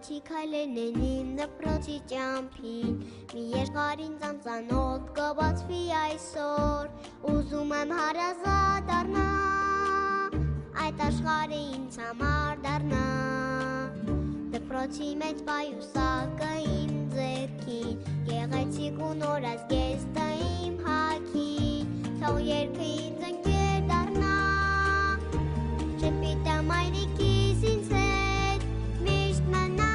Գեղեցիկ քայլերն իմ դպրոցի ճամփին Մի երկարին ծանծանոտ կբացվի այսօր Ուզում եմ հարազատ դառնա Այդ աշխարհը ինձ համար դառնա Դպրոցի մեջ պայուսակը իմ ձեռքին Գեղեցիկ ու նոր ազգեստը իմ հագին Թող երգը ինձ ընկեր դառնա Շփիտը մայրիկիս ինձ հետ միշտ մնա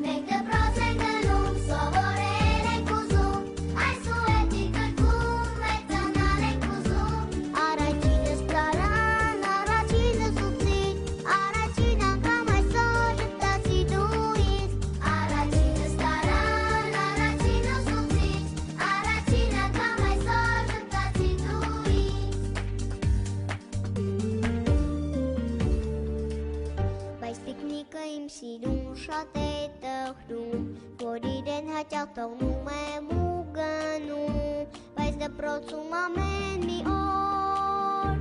Մենք դպրոց ենք գնում, սովորել ենք ուզում Այս ու հետի գրքում մեծանալ ենք ուզում Առաջինս ծարան, առաջինս ուսին Առաջին անգամ այսօր ժպտացի դու ինձ Առաջինս ծարան, առաջինս ուսին Առաջին անգամ այսօր ժպտացի դու ինձ Բայց տիկնիկը իմ սիրուն շատ է տխրում Որ իրեն հաճախ թողնում եմ ու գնում Բայց դպրոցում ամեն մի օր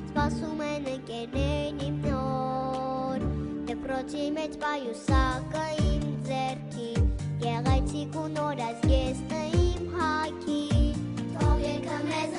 Սպասում են ընկերներն իմ նոր Դպրոցի մեջ պայուսակը իմ ձեռքին Գեղեցիկ ու նոր ազգեստը իմ հագին Թող երգը մեզ